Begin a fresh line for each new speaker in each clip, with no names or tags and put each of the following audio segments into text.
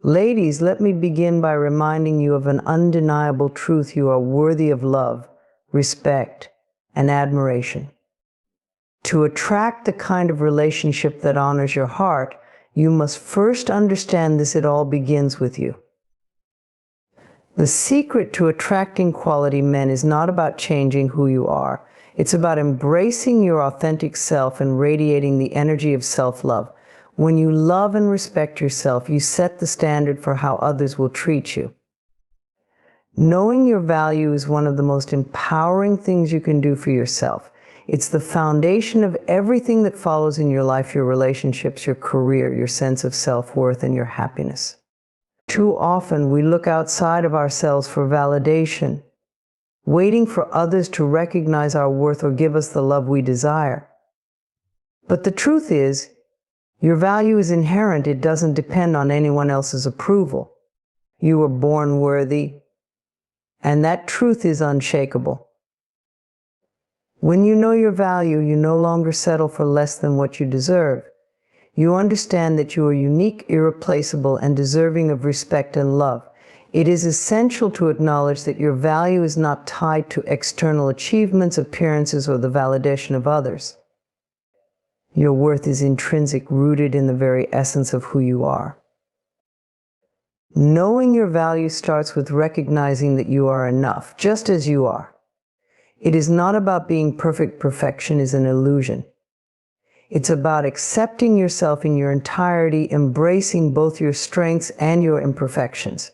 Ladies, let me begin by reminding you of an undeniable truth: you are worthy of love, respect, and admiration. To attract the kind of relationship that honors your heart, you must first understand this: it all begins with you. The secret to attracting quality men is not about changing who you are. It's about embracing your authentic self and radiating the energy of self-love. When you love and respect yourself, you set the standard for how others will treat you. Knowing your value is one of the most empowering things you can do for yourself. It's the foundation of everything that follows in your life: your relationships, your career, your sense of self-worth, and your happiness. Too often, we look outside of ourselves for validation, waiting for others to recognize our worth or give us the love we desire. But the truth is, your value is inherent. It doesn't depend on anyone else's approval. You were born worthy, and that truth is unshakable. When you know your value, you no longer settle for less than what you deserve. You understand that you are unique, irreplaceable, and deserving of respect and love. It is essential to acknowledge that your value is not tied to external achievements, appearances, or the validation of others. Your worth is intrinsic, rooted in the very essence of who you are. Knowing your value starts with recognizing that you are enough, just as you are. It is not about being perfect. Perfection is an illusion. It's about accepting yourself in your entirety, embracing both your strengths and your imperfections.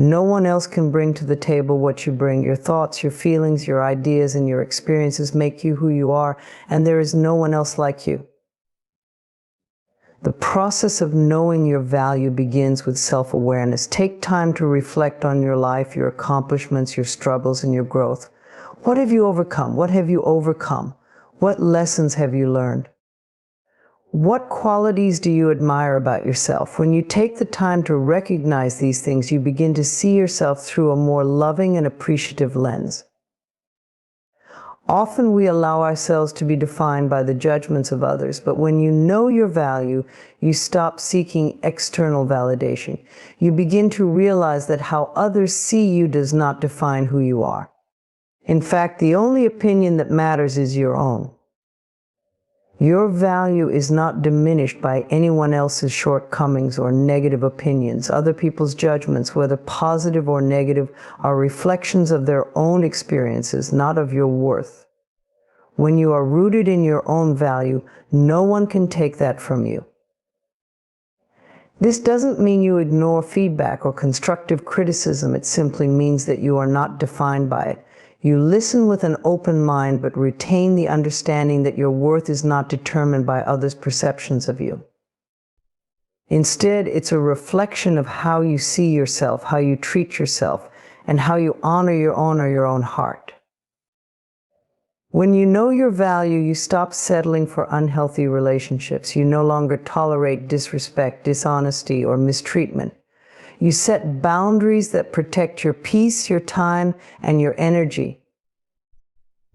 No one else can bring to the table what you bring. Your thoughts, your feelings, your ideas, and your experiences make you who you are, and there is no one else like you. The process of knowing your value begins with self-awareness. Take time to reflect on your life, your accomplishments, your struggles, and your growth. What have you overcome? What have you overcome? What lessons have you learned? What qualities do you admire about yourself? When you take the time to recognize these things, you begin to see yourself through a more loving and appreciative lens. Often we allow ourselves to be defined by the judgments of others, but when you know your value, you stop seeking external validation. You begin to realize that how others see you does not define who you are. In fact, the only opinion that matters is your own. Your value is not diminished by anyone else's shortcomings or negative opinions. Other people's judgments, whether positive or negative, are reflections of their own experiences, not of your worth. When you are rooted in your own value, no one can take that from you. This doesn't mean you ignore feedback or constructive criticism. It simply means that you are not defined by it. You listen with an open mind, but retain the understanding that your worth is not determined by others' perceptions of you. Instead, it's a reflection of how you see yourself, how you treat yourself, and how you honor your own heart. When you know your value, you stop settling for unhealthy relationships. You no longer tolerate disrespect, dishonesty, or mistreatment. You set boundaries that protect your peace, your time, and your energy.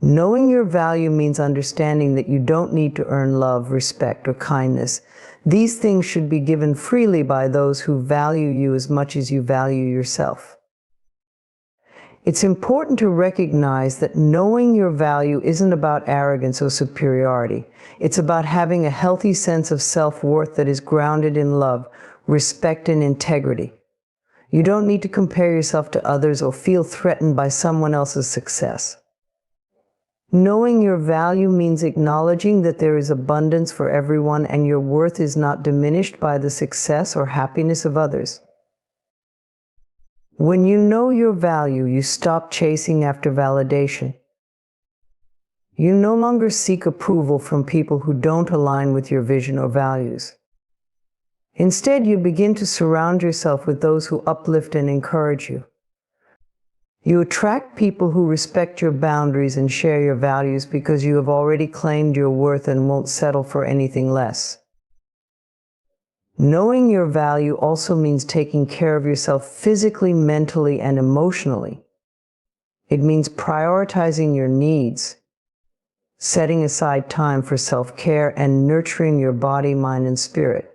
Knowing your value means understanding that you don't need to earn love, respect, or kindness. These things should be given freely by those who value you as much as you value yourself. It's important to recognize that knowing your value isn't about arrogance or superiority. It's about having a healthy sense of self-worth that is grounded in love, respect, and integrity. You don't need to compare yourself to others or feel threatened by someone else's success. Knowing your value means acknowledging that there is abundance for everyone and your worth is not diminished by the success or happiness of others. When you know your value, you stop chasing after validation. You no longer seek approval from people who don't align with your vision or values. Instead, you begin to surround yourself with those who uplift and encourage you. You attract people who respect your boundaries and share your values because you have already claimed your worth and won't settle for anything less. Knowing your value also means taking care of yourself physically, mentally, and emotionally. It means prioritizing your needs, setting aside time for self-care, and nurturing your body, mind, and spirit.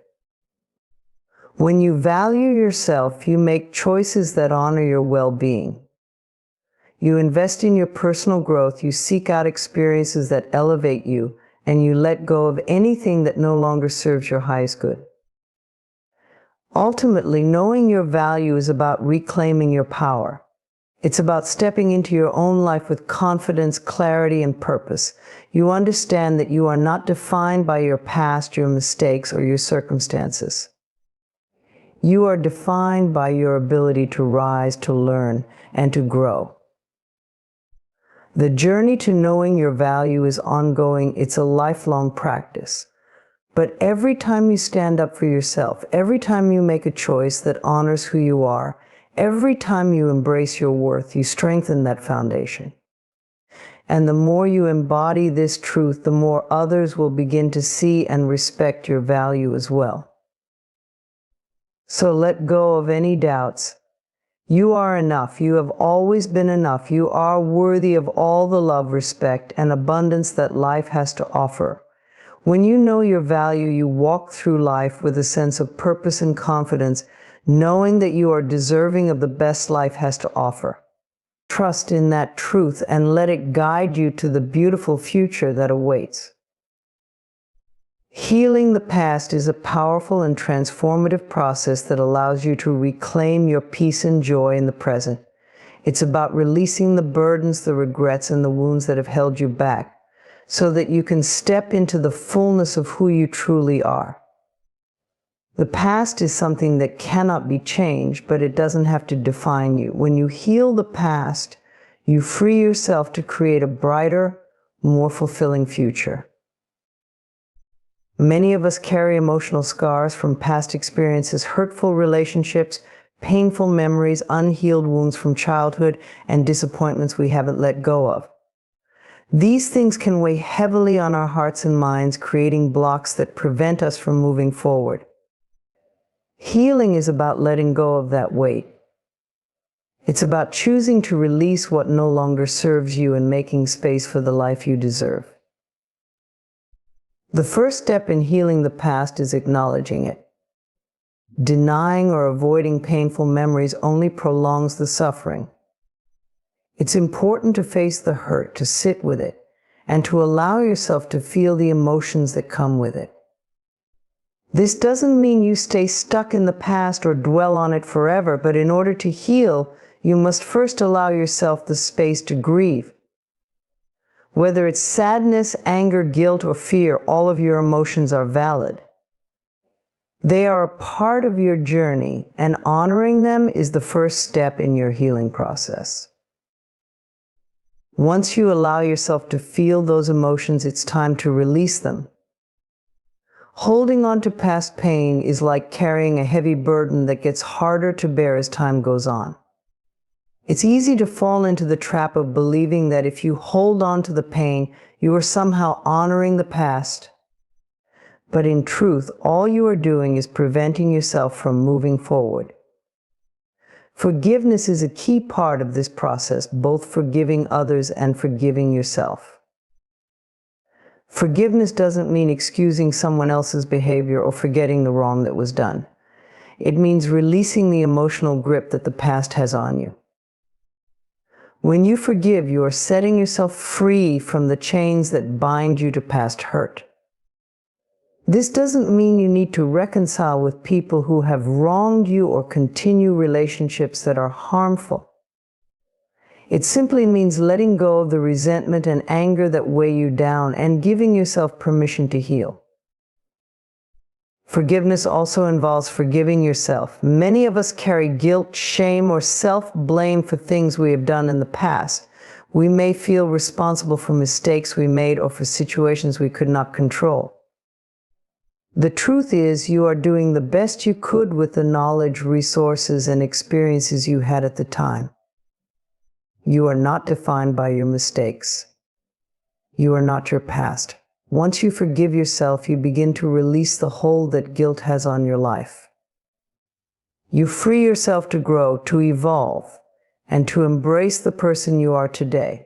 When you value yourself, you make choices that honor your well-being. You invest in your personal growth, you seek out experiences that elevate you, and you let go of anything that no longer serves your highest good. Ultimately, knowing your value is about reclaiming your power. It's about stepping into your own life with confidence, clarity, and purpose. You understand that you are not defined by your past, your mistakes, or your circumstances. You are defined by your ability to rise, to learn, and to grow. The journey to knowing your value is ongoing. It's a lifelong practice. But every time you stand up for yourself, every time you make a choice that honors who you are, every time you embrace your worth, you strengthen that foundation. And the more you embody this truth, the more others will begin to see and respect your value as well. So let go of any doubts. You are enough. You have always been enough. You are worthy of all the love, respect, and abundance that life has to offer. When you know your value, you walk through life with a sense of purpose and confidence, knowing that you are deserving of the best life has to offer. Trust in that truth and let it guide you to the beautiful future that awaits. Healing the past is a powerful and transformative process that allows you to reclaim your peace and joy in the present. It's about releasing the burdens, the regrets, and the wounds that have held you back, so that you can step into the fullness of who you truly are. The past is something that cannot be changed, but it doesn't have to define you. When you heal the past, you free yourself to create a brighter, more fulfilling future. Many of us carry emotional scars from past experiences, hurtful relationships, painful memories, unhealed wounds from childhood, and disappointments we haven't let go of. These things can weigh heavily on our hearts and minds, creating blocks that prevent us from moving forward. Healing is about letting go of that weight. It's about choosing to release what no longer serves you and making space for the life you deserve. The first step in healing the past is acknowledging it. Denying or avoiding painful memories only prolongs the suffering. It's important to face the hurt, to sit with it, and to allow yourself to feel the emotions that come with it. This doesn't mean you stay stuck in the past or dwell on it forever, but in order to heal, you must first allow yourself the space to grieve. Whether it's sadness, anger, guilt, or fear, all of your emotions are valid. They are a part of your journey, and honoring them is the first step in your healing process. Once you allow yourself to feel those emotions, it's time to release them. Holding on to past pain is like carrying a heavy burden that gets harder to bear as time goes on. It's easy to fall into the trap of believing that if you hold on to the pain, you are somehow honoring the past. But in truth, all you are doing is preventing yourself from moving forward. Forgiveness is a key part of this process, both forgiving others and forgiving yourself. Forgiveness doesn't mean excusing someone else's behavior or forgetting the wrong that was done. It means releasing the emotional grip that the past has on you. When you forgive, you are setting yourself free from the chains that bind you to past hurt. This doesn't mean you need to reconcile with people who have wronged you or continue relationships that are harmful. It simply means letting go of the resentment and anger that weigh you down and giving yourself permission to heal. Forgiveness also involves forgiving yourself. Many of us carry guilt, shame, or self-blame for things we have done in the past. We may feel responsible for mistakes we made or for situations we could not control. The truth is, you are doing the best you could with the knowledge, resources, and experiences you had at the time. You are not defined by your mistakes. You are not your past. Once you forgive yourself, you begin to release the hold that guilt has on your life. You free yourself to grow, to evolve, and to embrace the person you are today.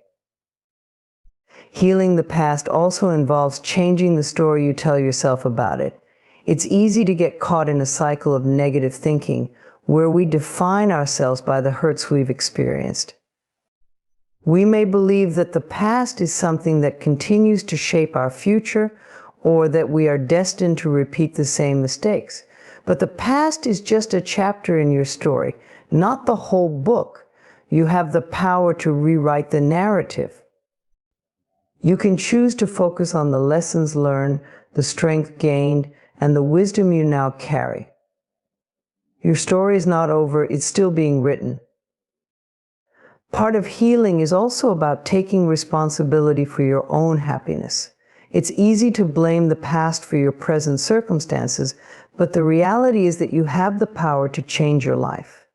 Healing the past also involves changing the story you tell yourself about it. It's easy to get caught in a cycle of negative thinking where we define ourselves by the hurts we've experienced. We may believe that the past is something that continues to shape our future, or that we are destined to repeat the same mistakes. But the past is just a chapter in your story, not the whole book. You have the power to rewrite the narrative. You can choose to focus on the lessons learned, the strength gained, and the wisdom you now carry. Your story is not over, it's still being written. Part of healing is also about taking responsibility for your own happiness. It's easy to blame the past for your present circumstances, but the reality is that you have the power to change your life.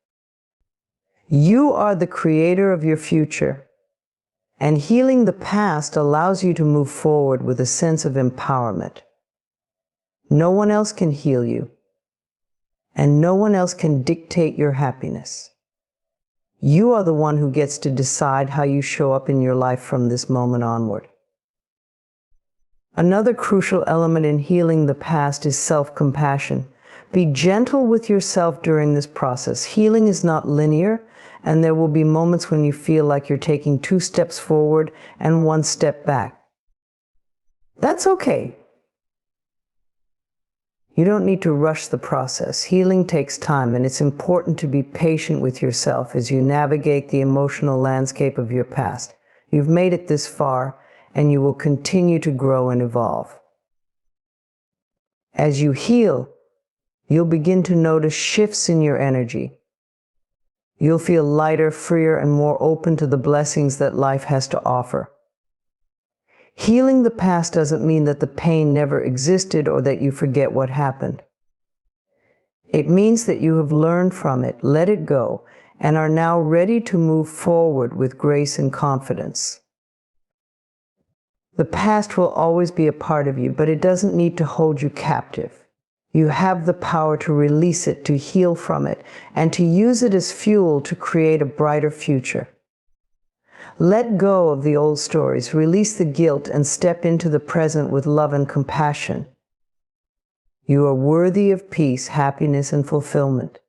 You are the creator of your future, and healing the past allows you to move forward with a sense of empowerment. No one else can heal you, and no one else can dictate your happiness. You are the one who gets to decide how you show up in your life from this moment onward. Another crucial element in healing the past is self-compassion. Be gentle with yourself during this process. Healing is not linear, and there will be moments when you feel like you're taking 2 steps forward and 1 step back. That's okay. You don't need to rush the process. Healing takes time, and it's important to be patient with yourself as you navigate the emotional landscape of your past. You've made it this far, and you will continue to grow and evolve. As you heal, you'll begin to notice shifts in your energy. You'll feel lighter, freer, and more open to the blessings that life has to offer. Healing the past doesn't mean that the pain never existed or that you forget what happened. It means that you have learned from it, let it go, and are now ready to move forward with grace and confidence. The past will always be a part of you, but it doesn't need to hold you captive. You have the power to release it, to heal from it, and to use it as fuel to create a brighter future. Let go of the old stories, release the guilt, and step into the present with love and compassion. You are worthy of peace, happiness, and fulfillment.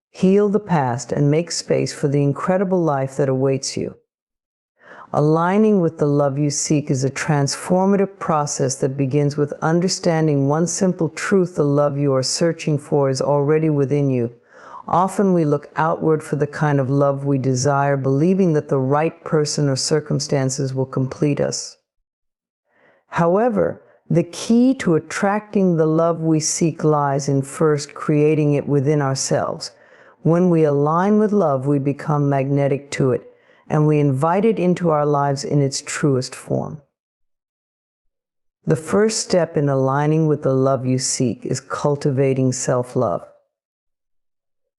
Heal the past and make space for the incredible life that awaits you. Aligning with the love you seek is a transformative process that begins with understanding one simple truth: the love you are searching for is already within you. Often we look outward for the kind of love we desire, believing that the right person or circumstances will complete us. However, the key to attracting the love we seek lies in first creating it within ourselves. When we align with love, we become magnetic to it, and we invite it into our lives in its truest form. The first step in aligning with the love you seek is cultivating self-love.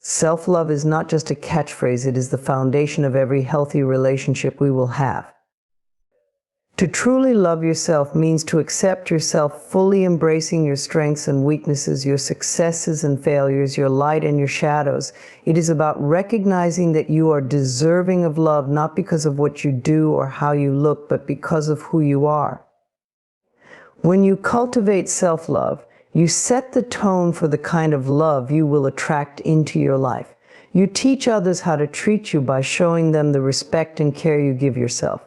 Self-love is not just a catchphrase, it is the foundation of every healthy relationship we will have. To truly love yourself means to accept yourself, fully embracing your strengths and weaknesses, your successes and failures, your light and your shadows. It is about recognizing that you are deserving of love, not because of what you do or how you look, but because of who you are. When you cultivate self-love, you set the tone for the kind of love you will attract into your life. You teach others how to treat you by showing them the respect and care you give yourself.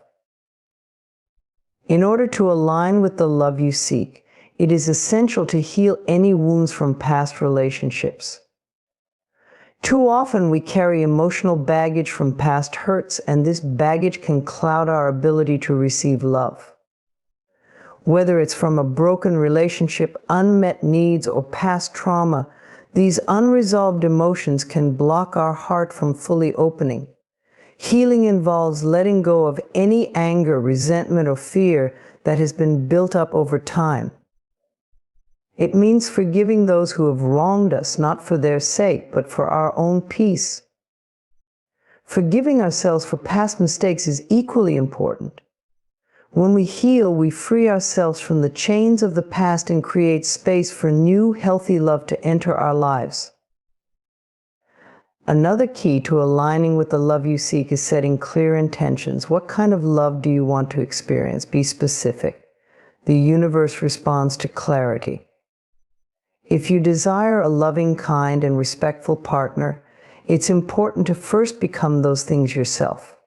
In order to align with the love you seek, it is essential to heal any wounds from past relationships. Too often we carry emotional baggage from past hurts, and this baggage can cloud our ability to receive love. Whether it's from a broken relationship, unmet needs, or past trauma, these unresolved emotions can block our heart from fully opening. Healing involves letting go of any anger, resentment, or fear that has been built up over time. It means forgiving those who have wronged us, not for their sake, but for our own peace. Forgiving ourselves for past mistakes is equally important. When we heal, we free ourselves from the chains of the past and create space for new, healthy love to enter our lives. Another key to aligning with the love you seek is setting clear intentions. What kind of love do you want to experience? Be specific. The universe responds to clarity. If you desire a loving, kind, and respectful partner, it's important to first become those things yourself.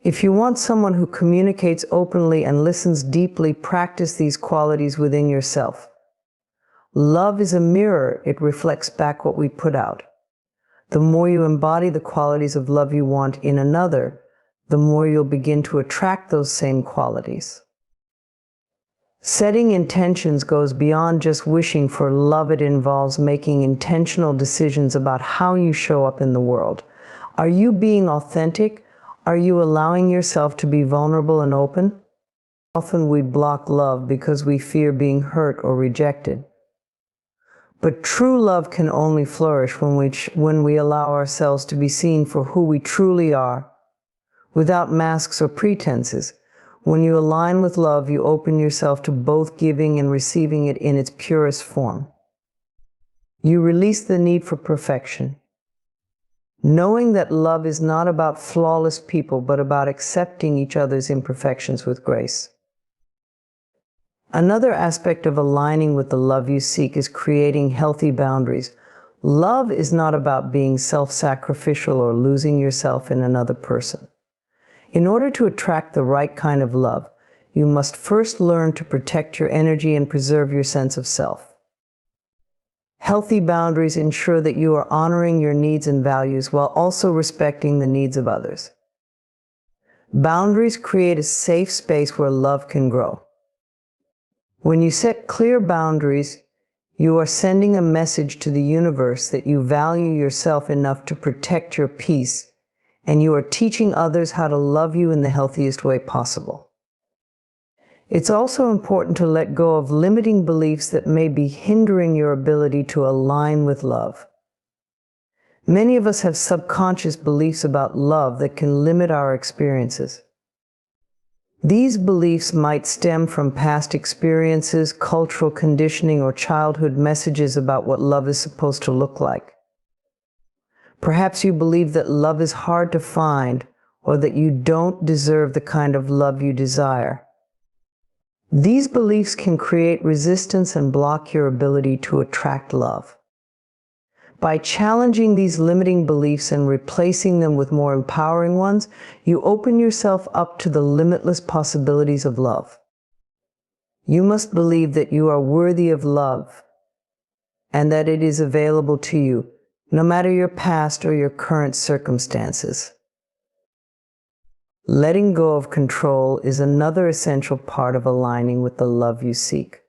If you want someone who communicates openly and listens deeply, practice these qualities within yourself. Love is a mirror. It reflects back what we put out. The more you embody the qualities of love you want in another, the more you'll begin to attract those same qualities. Setting intentions goes beyond just wishing for love. It involves making intentional decisions about how you show up in the world. Are you being authentic? Are you allowing yourself to be vulnerable and open? Often we block love because we fear being hurt or rejected. But true love can only flourish when we allow ourselves to be seen for who we truly are, without masks or pretenses. When you align with love, you open yourself to both giving and receiving it in its purest form. You release the need for perfection, knowing that love is not about flawless people, but about accepting each other's imperfections with grace. Another aspect of aligning with the love you seek is creating healthy boundaries. Love is not about being self-sacrificial or losing yourself in another person. In order to attract the right kind of love, you must first learn to protect your energy and preserve your sense of self. Healthy boundaries ensure that you are honoring your needs and values while also respecting the needs of others. Boundaries create a safe space where love can grow. When you set clear boundaries, you are sending a message to the universe that you value yourself enough to protect your peace, and you are teaching others how to love you in the healthiest way possible. It's also important to let go of limiting beliefs that may be hindering your ability to align with love. Many of us have subconscious beliefs about love that can limit our experiences. These beliefs might stem from past experiences, cultural conditioning, or childhood messages about what love is supposed to look like. Perhaps you believe that love is hard to find, or that you don't deserve the kind of love you desire. These beliefs can create resistance and block your ability to attract love. By challenging these limiting beliefs and replacing them with more empowering ones, you open yourself up to the limitless possibilities of love. You must believe that you are worthy of love and that it is available to you, no matter your past or your current circumstances. Letting go of control is another essential part of aligning with the love you seek.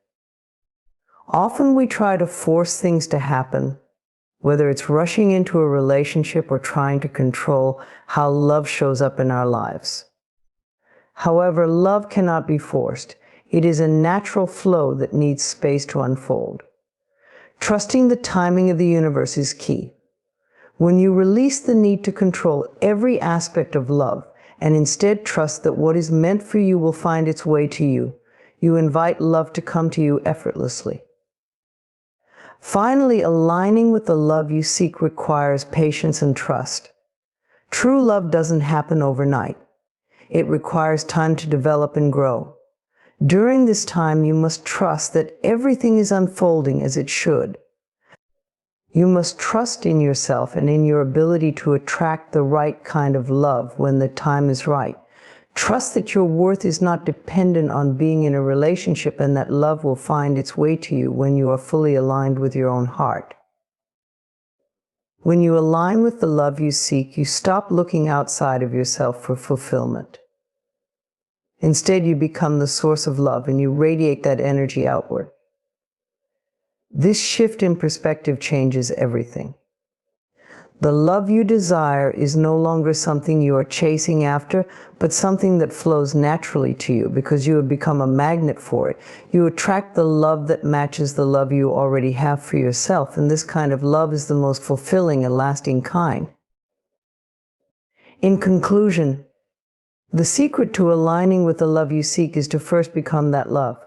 Often we try to force things to happen, whether it's rushing into a relationship or trying to control how love shows up in our lives. However, love cannot be forced. It is a natural flow that needs space to unfold. Trusting the timing of the universe is key. When you release the need to control every aspect of love and instead trust that what is meant for you will find its way to you, you invite love to come to you effortlessly. Finally, aligning with the love you seek requires patience and trust. True love doesn't happen overnight. It requires time to develop and grow. During this time, you must trust that everything is unfolding as it should. You must trust in yourself and in your ability to attract the right kind of love when the time is right. Trust that your worth is not dependent on being in a relationship and that love will find its way to you when you are fully aligned with your own heart. When you align with the love you seek, you stop looking outside of yourself for fulfillment. Instead, you become the source of love and you radiate that energy outward. This shift in perspective changes everything. The love you desire is no longer something you are chasing after, but something that flows naturally to you because you have become a magnet for it. You attract the love that matches the love you already have for yourself, and this kind of love is the most fulfilling and lasting kind. In conclusion, the secret to aligning with the love you seek is to first become that love.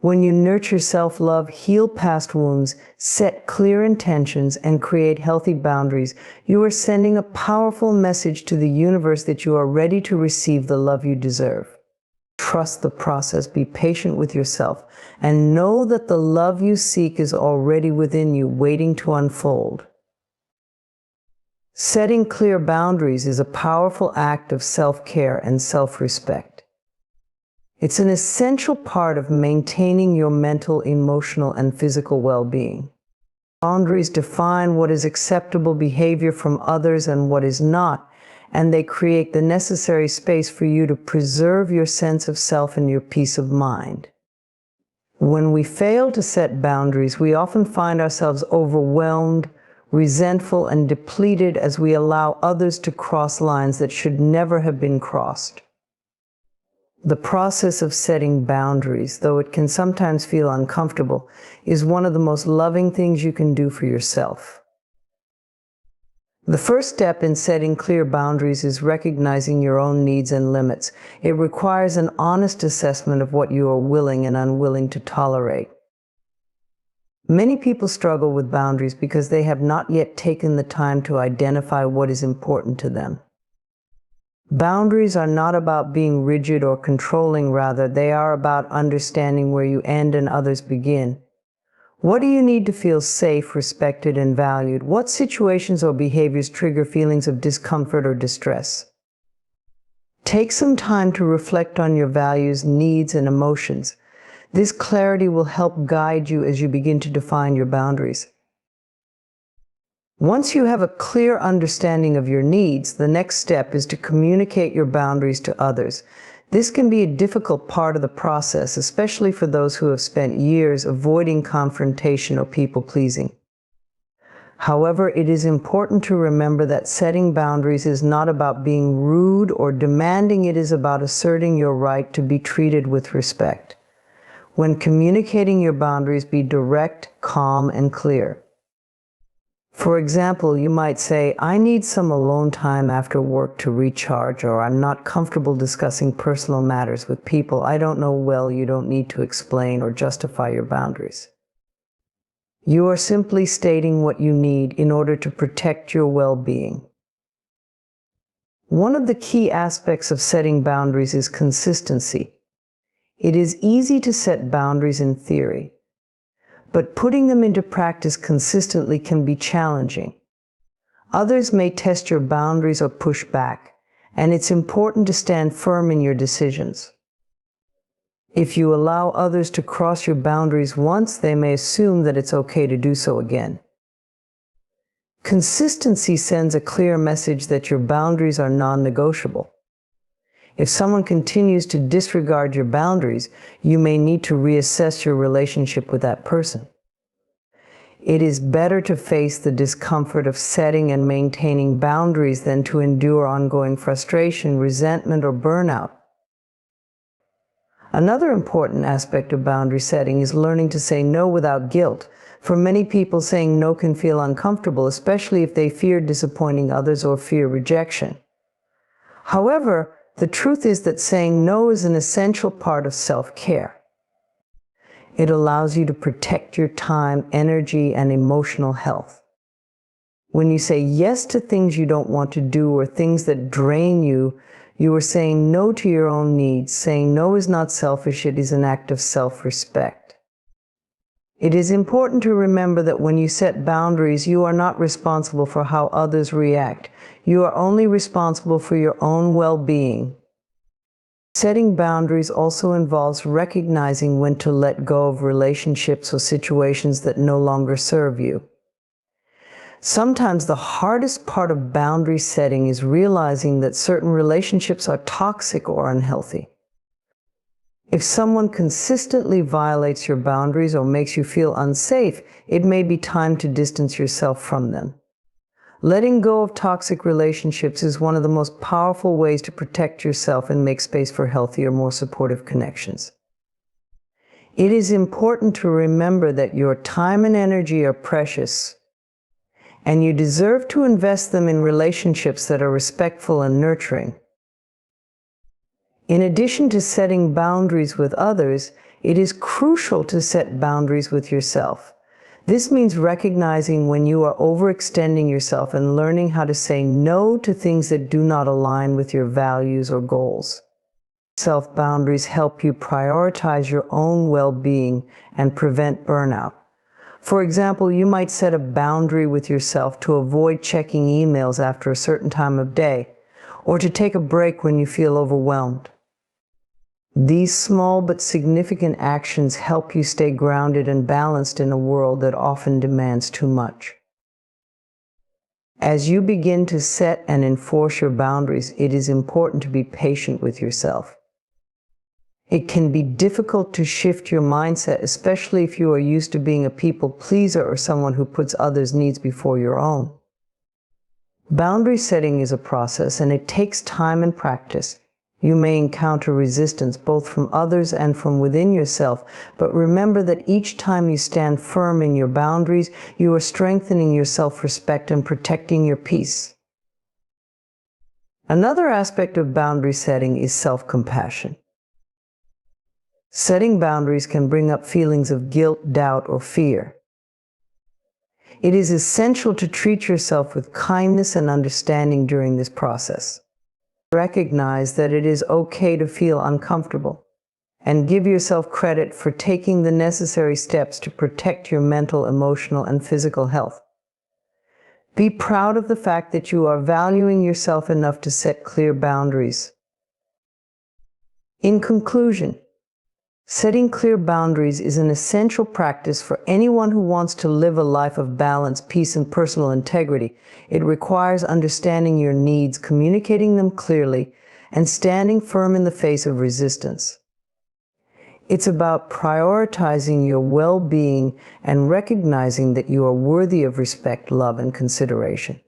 When you nurture self-love, heal past wounds, set clear intentions, and create healthy boundaries, you are sending a powerful message to the universe that you are ready to receive the love you deserve. trust the process, be patient with yourself, and know that the love you seek is already within you, waiting to unfold. Setting clear boundaries is a powerful act of self-care and self-respect. It's an essential part of maintaining your mental, emotional, and physical well-being. Boundaries define what is acceptable behavior from others and what is not, and they create the necessary space for you to preserve your sense of self and your peace of mind. When we fail to set boundaries, we often find ourselves overwhelmed, resentful, and depleted as we allow others to cross lines that should never have been crossed. The process of setting boundaries, though it can sometimes feel uncomfortable, is one of the most loving things you can do for yourself. The first step in setting clear boundaries is recognizing your own needs and limits. It requires an honest assessment of what you are willing and unwilling to tolerate. Many people struggle with boundaries because they have not yet taken the time to identify what is important to them. Boundaries are not about being rigid or controlling, rather, they are about understanding where you end and others begin. What do you need to feel safe, respected, and valued? What situations or behaviors trigger feelings of discomfort or distress? Take some time to reflect on your values, needs, and emotions. This clarity will help guide you as you begin to define your boundaries. Once you have a clear understanding of your needs, the next step is to communicate your boundaries to others. This can be a difficult part of the process, especially for those who have spent years avoiding confrontation or people-pleasing. However, it is important to remember that setting boundaries is not about being rude or demanding. It is about asserting your right to be treated with respect. When communicating your boundaries, be direct, calm, and clear. For example, you might say, "I need some alone time after work to recharge," or "I'm not comfortable discussing personal matters with people I don't know well." You don't need to explain or justify your boundaries. You are simply stating what you need in order to protect your well-being. One of the key aspects of setting boundaries is consistency. It is easy to set boundaries in theory, but putting them into practice consistently can be challenging. Others may test your boundaries or push back, and it's important to stand firm in your decisions. If you allow others to cross your boundaries once, they may assume that it's okay to do so again. Consistency sends a clear message that your boundaries are non-negotiable. If someone continues to disregard your boundaries, you may need to reassess your relationship with that person. It is better to face the discomfort of setting and maintaining boundaries than to endure ongoing frustration, resentment, or burnout. Another important aspect of boundary setting is learning to say no without guilt. For many people, saying no can feel uncomfortable, especially if they fear disappointing others or fear rejection. However, the truth is that saying no is an essential part of self-care. It allows you to protect your time, energy, and emotional health. When you say yes to things you don't want to do or things that drain you, you are saying no to your own needs. Saying no is not selfish, it is an act of self-respect. It is important to remember that when you set boundaries, you are not responsible for how others react. You are only responsible for your own well-being. Setting boundaries also involves recognizing when to let go of relationships or situations that no longer serve you. Sometimes the hardest part of boundary setting is realizing that certain relationships are toxic or unhealthy. If someone consistently violates your boundaries or makes you feel unsafe, it may be time to distance yourself from them. Letting go of toxic relationships is one of the most powerful ways to protect yourself and make space for healthier, more supportive connections. It is important to remember that your time and energy are precious, and you deserve to invest them in relationships that are respectful and nurturing. In addition to setting boundaries with others, it is crucial to set boundaries with yourself. This means recognizing when you are overextending yourself and learning how to say no to things that do not align with your values or goals. Self-boundaries help you prioritize your own well-being and prevent burnout. For example, you might set a boundary with yourself to avoid checking emails after a certain time of day, or to take a break when you feel overwhelmed. These small but significant actions help you stay grounded and balanced in a world that often demands too much. As you begin to set and enforce your boundaries, it is important to be patient with yourself. It can be difficult to shift your mindset, especially if you are used to being a people pleaser or someone who puts others' needs before your own. Boundary setting is a process, and it takes time and practice. You may encounter resistance both from others and from within yourself, but remember that each time you stand firm in your boundaries, you are strengthening your self-respect and protecting your peace. Another aspect of boundary setting is self-compassion. Setting boundaries can bring up feelings of guilt, doubt, or fear. It is essential to treat yourself with kindness and understanding during this process. Recognize that it is okay to feel uncomfortable, and give yourself credit for taking the necessary steps to protect your mental, emotional, and physical health. Be proud of the fact that you are valuing yourself enough to set clear boundaries. In conclusion, setting clear boundaries is an essential practice for anyone who wants to live a life of balance, peace, and personal integrity. It requires understanding your needs, communicating them clearly, and standing firm in the face of resistance. It's about prioritizing your well-being and recognizing that you are worthy of respect, love, and consideration.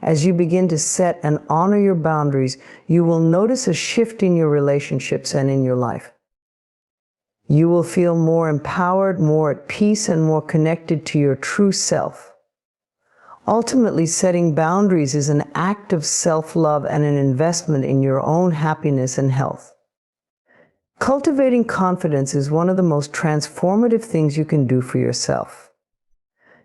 As you begin to set and honor your boundaries, you will notice a shift in your relationships and in your life. You will feel more empowered, more at peace, and more connected to your true self. Ultimately, setting boundaries is an act of self-love and an investment in your own happiness and health. Cultivating confidence is one of the most transformative things you can do for yourself.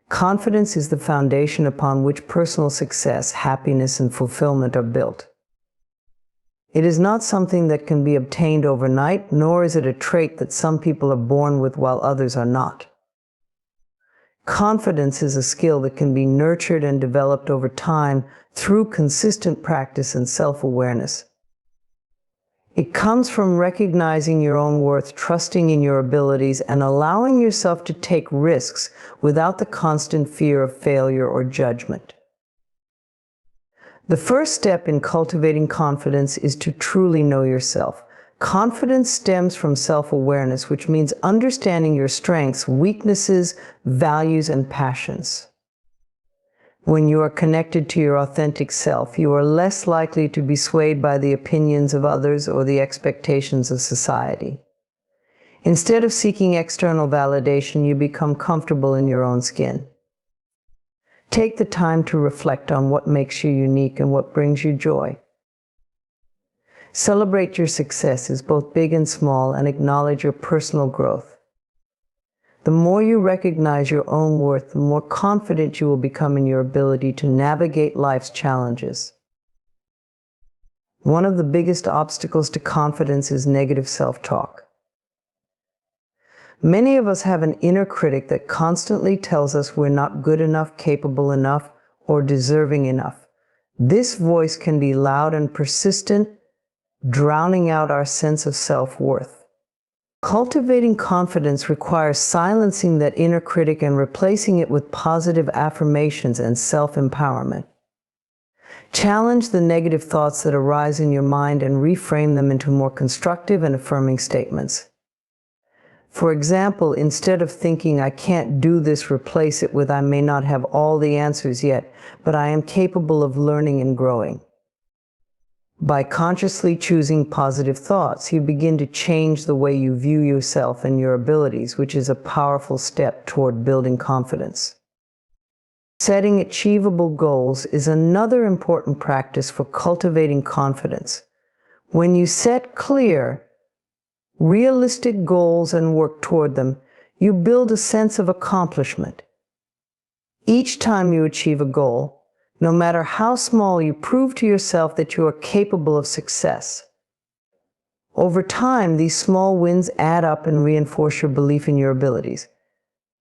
Confidence is the foundation upon which personal success, happiness, and fulfillment are built. It is not something that can be obtained overnight, nor is it a trait that some people are born with while others are not. Confidence is a skill that can be nurtured and developed over time through consistent practice and self-awareness. It comes from recognizing your own worth, trusting in your abilities, and allowing yourself to take risks without the constant fear of failure or judgment. The first step in cultivating confidence is to truly know yourself. Confidence stems from self-awareness, which means understanding your strengths, weaknesses, values, and passions. When you are connected to your authentic self, you are less likely to be swayed by the opinions of others or the expectations of society. Instead of seeking external validation, you become comfortable in your own skin. Take the time to reflect on what makes you unique and what brings you joy. Celebrate your successes, both big and small, and acknowledge your personal growth. The more you recognize your own worth, the more confident you will become in your ability to navigate life's challenges. One of the biggest obstacles to confidence is negative self-talk. Many of us have an inner critic that constantly tells us we're not good enough, capable enough, or deserving enough. This voice can be loud and persistent, drowning out our sense of self-worth. Cultivating confidence requires silencing that inner critic and replacing it with positive affirmations and self-empowerment. Challenge the negative thoughts that arise in your mind and reframe them into more constructive and affirming statements. For example, instead of thinking, "I can't do this," replace it with, "I may not have all the answers yet, but I am capable of learning and growing." By consciously choosing positive thoughts, you begin to change the way you view yourself and your abilities, which is a powerful step toward building confidence. Setting achievable goals is another important practice for cultivating confidence. When you set clear, realistic goals and work toward them, you build a sense of accomplishment. Each time you achieve a goal, no matter how small, you prove to yourself that you are capable of success. Over time, these small wins add up and reinforce your belief in your abilities.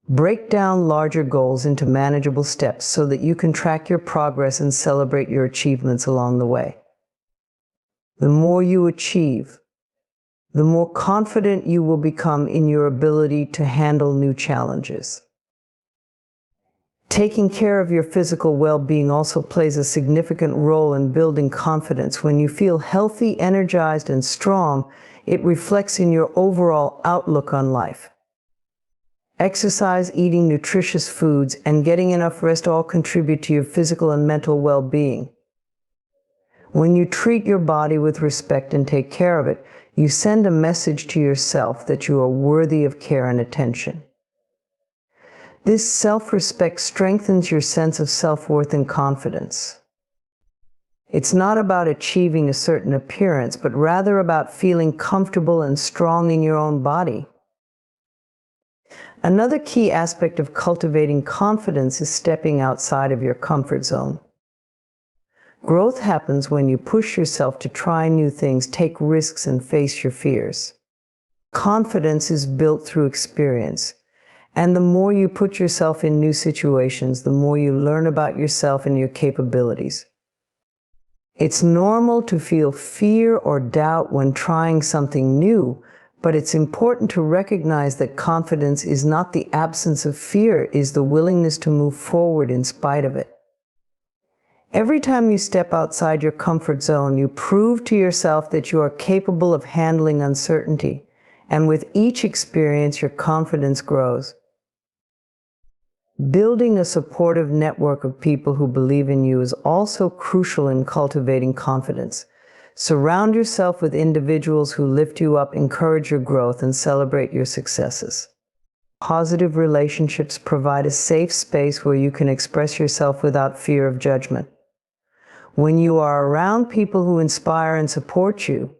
Break down larger goals into manageable steps so that you can track your progress and celebrate your achievements along the way. The more you achieve, the more confident you will become in your ability to handle new challenges. Taking care of your physical well-being also plays a significant role in building confidence. When you feel healthy, energized, and strong, it reflects in your overall outlook on life. Exercise, eating nutritious foods, and getting enough rest all contribute to your physical and mental well-being. When you treat your body with respect and take care of it, you send a message to yourself that you are worthy of care and attention. This self-respect strengthens your sense of self-worth and confidence. It's not about achieving a certain appearance, but rather about feeling comfortable and strong in your own body. Another key aspect of cultivating confidence is stepping outside of your comfort zone. Growth happens when you push yourself to try new things, take risks, and face your fears. Confidence is built through experience, and the more you put yourself in new situations, the more you learn about yourself and your capabilities. It's normal to feel fear or doubt when trying something new, but it's important to recognize that confidence is not the absence of fear, it is the willingness to move forward in spite of it. Every time you step outside your comfort zone, you prove to yourself that you are capable of handling uncertainty, and with each experience, your confidence grows. Building a supportive network of people who believe in you is also crucial in cultivating confidence. Surround yourself with individuals who lift you up, encourage your growth, and celebrate your successes. Positive relationships provide a safe space where you can express yourself without fear of judgment. When you are around people who inspire and support you,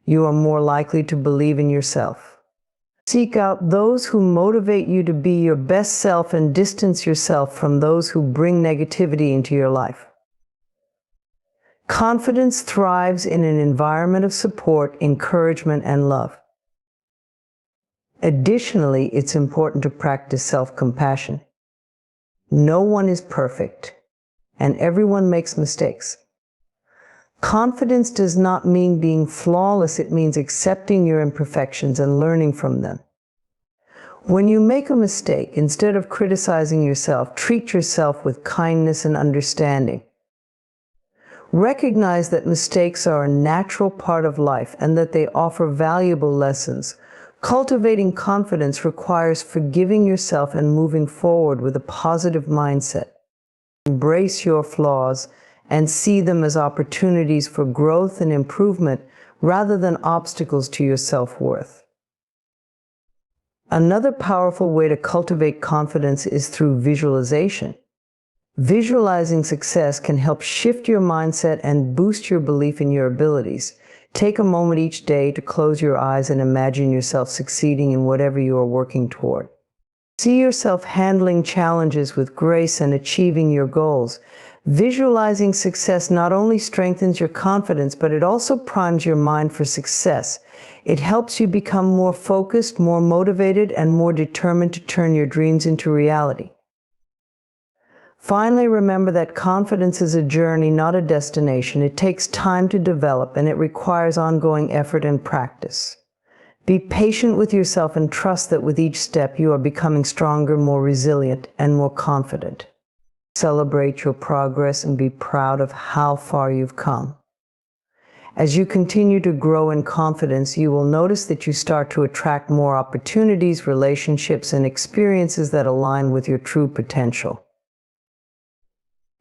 you are more likely to believe in yourself. Seek out those who motivate you to be your best self and distance yourself from those who bring negativity into your life. Confidence thrives in an environment of support, encouragement, and love. Additionally, it's important to practice self-compassion. No one is perfect, and everyone makes mistakes. Confidence does not mean being flawless, it means accepting your imperfections and learning from them. When you make a mistake, instead of criticizing yourself, treat yourself with kindness and understanding. Recognize that mistakes are a natural part of life and that they offer valuable lessons. Cultivating confidence requires forgiving yourself and moving forward with a positive mindset. Embrace your flaws and see them as opportunities for growth and improvement rather than obstacles to your self-worth. Another powerful way to cultivate confidence is through visualization. Visualizing success can help shift your mindset and boost your belief in your abilities. Take a moment each day to close your eyes and imagine yourself succeeding in whatever you are working toward. See yourself handling challenges with grace and achieving your goals. Visualizing success not only strengthens your confidence, but it also primes your mind for success. It helps you become more focused, more motivated, and more determined to turn your dreams into reality. Finally, remember that confidence is a journey, not a destination. It takes time to develop, and it requires ongoing effort and practice. Be patient with yourself and trust that with each step you are becoming stronger, more resilient, and more confident. Celebrate your progress and be proud of how far you've come. As you continue to grow in confidence, you will notice that you start to attract more opportunities, relationships, and experiences that align with your true potential.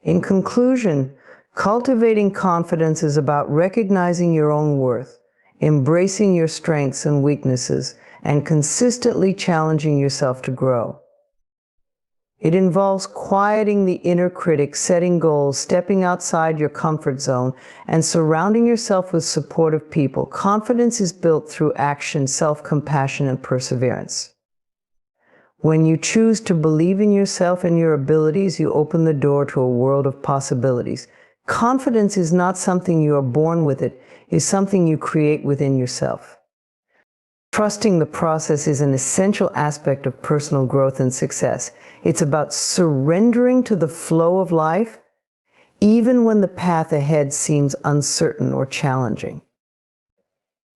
In conclusion, cultivating confidence is about recognizing your own worth, embracing your strengths and weaknesses, and consistently challenging yourself to grow. It involves quieting the inner critic, setting goals, stepping outside your comfort zone, and surrounding yourself with supportive people. Confidence is built through action, self-compassion, and perseverance. When you choose to believe in yourself and your abilities, you open the door to a world of possibilities. Confidence is not something you are born with, it is something you create within yourself. Trusting the process is an essential aspect of personal growth and success. It's about surrendering to the flow of life, even when the path ahead seems uncertain or challenging.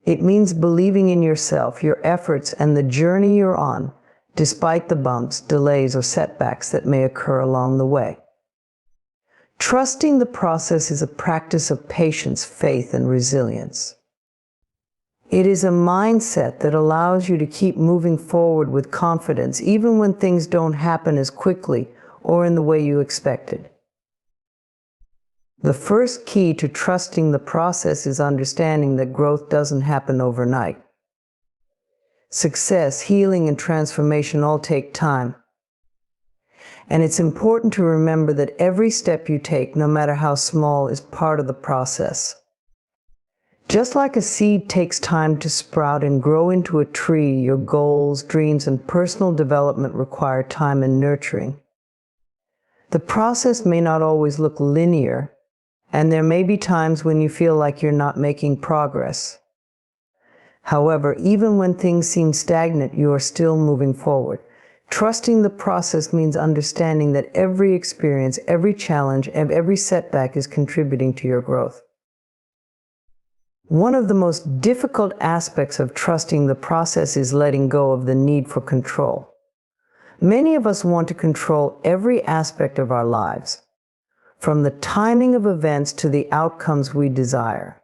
It means believing in yourself, your efforts, and the journey you're on, despite the bumps, delays, or setbacks that may occur along the way. Trusting the process is a practice of patience, faith, and resilience. It is a mindset that allows you to keep moving forward with confidence, even when things don't happen as quickly or in the way you expected. The first key to trusting the process is understanding that growth doesn't happen overnight. Success, healing, and transformation all take time. And it's important to remember that every step you take, no matter how small, is part of the process. Just like a seed takes time to sprout and grow into a tree, your goals, dreams, and personal development require time and nurturing. The process may not always look linear, and there may be times when you feel like you're not making progress. However, even when things seem stagnant, you are still moving forward. Trusting the process means understanding that every experience, every challenge, and every setback is contributing to your growth. One of the most difficult aspects of trusting the process is letting go of the need for control. Many of us want to control every aspect of our lives, from the timing of events to the outcomes we desire.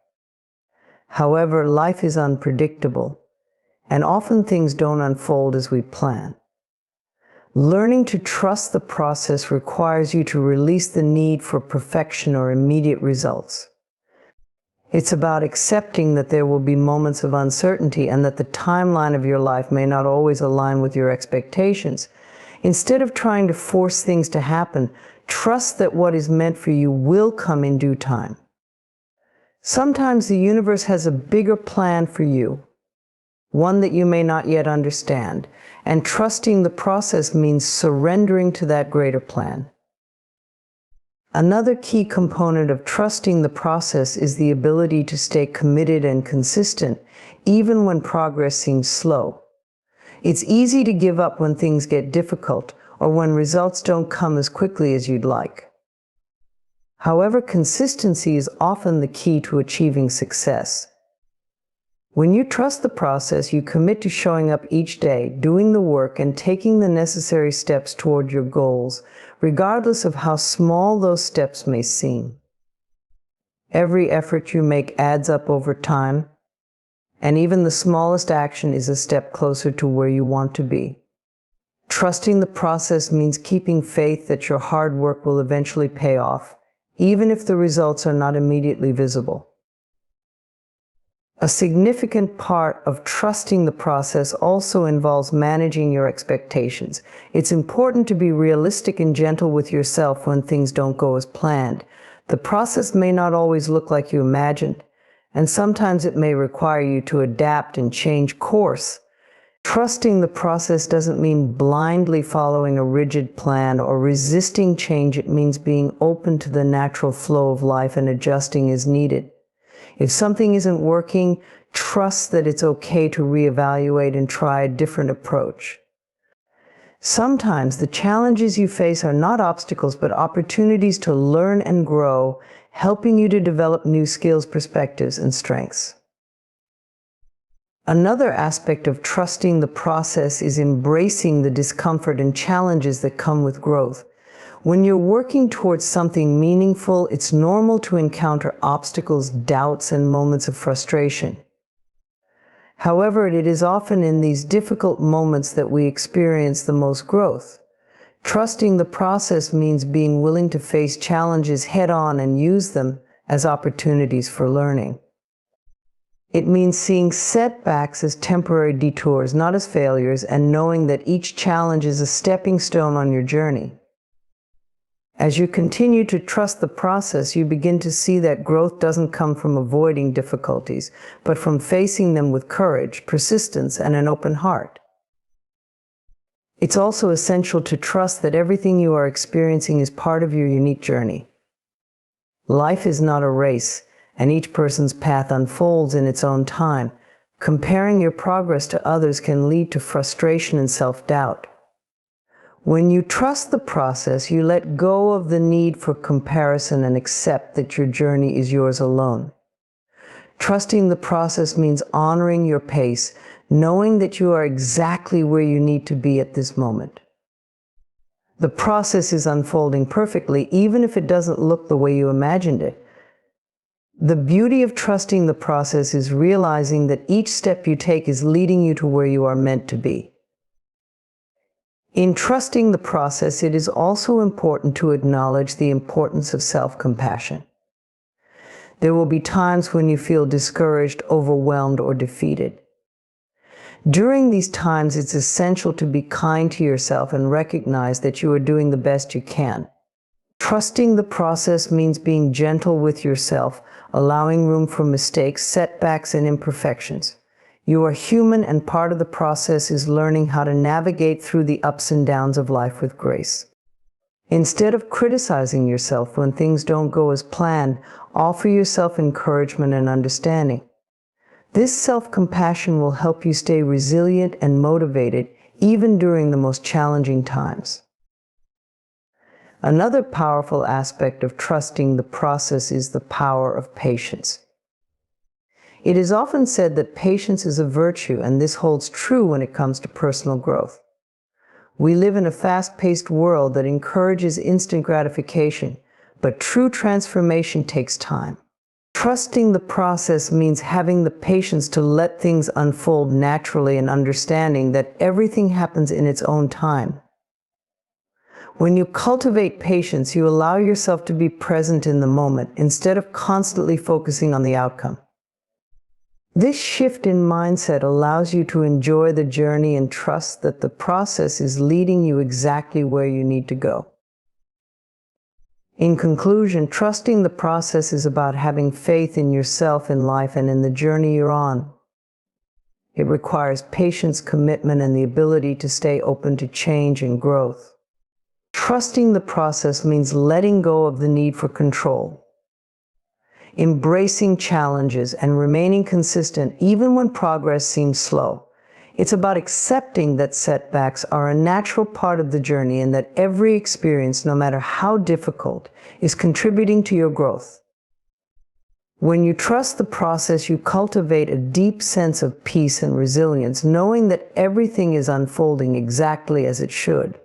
However, life is unpredictable, and often things don't unfold as we plan. Learning to trust the process requires you to release the need for perfection or immediate results. It's about accepting that there will be moments of uncertainty and that the timeline of your life may not always align with your expectations. Instead of trying to force things to happen, trust that what is meant for you will come in due time. Sometimes the universe has a bigger plan for you, one that you may not yet understand, and trusting the process means surrendering to that greater plan. Another key component of trusting the process is the ability to stay committed and consistent, even when progress seems slow. It's easy to give up when things get difficult or when results don't come as quickly as you'd like. However, consistency is often the key to achieving success. When you trust the process, you commit to showing up each day, doing the work, and taking the necessary steps toward your goals, regardless of how small those steps may seem. Every effort you make adds up over time, and even the smallest action is a step closer to where you want to be. Trusting the process means keeping faith that your hard work will eventually pay off, even if the results are not immediately visible. A significant part of trusting the process also involves managing your expectations. It's important to be realistic and gentle with yourself when things don't go as planned. The process may not always look like you imagined, and sometimes it may require you to adapt and change course. Trusting the process doesn't mean blindly following a rigid plan or resisting change. It means being open to the natural flow of life and adjusting as needed. If something isn't working, trust that it's okay to reevaluate and try a different approach. Sometimes the challenges you face are not obstacles, but opportunities to learn and grow, helping you to develop new skills, perspectives, and strengths. Another aspect of trusting the process is embracing the discomfort and challenges that come with growth. When you're working towards something meaningful, it's normal to encounter obstacles, doubts, and moments of frustration. However, it is often in these difficult moments that we experience the most growth. Trusting the process means being willing to face challenges head-on and use them as opportunities for learning. It means seeing setbacks as temporary detours, not as failures, and knowing that each challenge is a stepping stone on your journey. As you continue to trust the process, you begin to see that growth doesn't come from avoiding difficulties, but from facing them with courage, persistence, and an open heart. It's also essential to trust that everything you are experiencing is part of your unique journey. Life is not a race, and each person's path unfolds in its own time. Comparing your progress to others can lead to frustration and self-doubt. When you trust the process, you let go of the need for comparison and accept that your journey is yours alone. Trusting the process means honoring your pace, knowing that you are exactly where you need to be at this moment. The process is unfolding perfectly, even if it doesn't look the way you imagined it. The beauty of trusting the process is realizing that each step you take is leading you to where you are meant to be. In trusting the process, it is also important to acknowledge the importance of self-compassion. There will be times when you feel discouraged, overwhelmed, or defeated. During these times, it's essential to be kind to yourself and recognize that you are doing the best you can. Trusting the process means being gentle with yourself, allowing room for mistakes, setbacks, and imperfections. You are human, and part of the process is learning how to navigate through the ups and downs of life with grace. Instead of criticizing yourself when things don't go as planned, offer yourself encouragement and understanding. This self-compassion will help you stay resilient and motivated even during the most challenging times. Another powerful aspect of trusting the process is the power of patience. It is often said that patience is a virtue, and this holds true when it comes to personal growth. We live in a fast-paced world that encourages instant gratification, but true transformation takes time. Trusting the process means having the patience to let things unfold naturally and understanding that everything happens in its own time. When you cultivate patience, you allow yourself to be present in the moment instead of constantly focusing on the outcome. This shift in mindset allows you to enjoy the journey and trust that the process is leading you exactly where you need to go. In conclusion, trusting the process is about having faith in yourself, in life, and in the journey you're on. It requires patience, commitment, and the ability to stay open to change and growth. Trusting the process means letting go of the need for control, embracing challenges, and remaining consistent even when progress seems slow. It's about accepting that setbacks are a natural part of the journey and that every experience, no matter how difficult, is contributing to your growth. When you trust the process, you cultivate a deep sense of peace and resilience, knowing that everything is unfolding exactly as it should.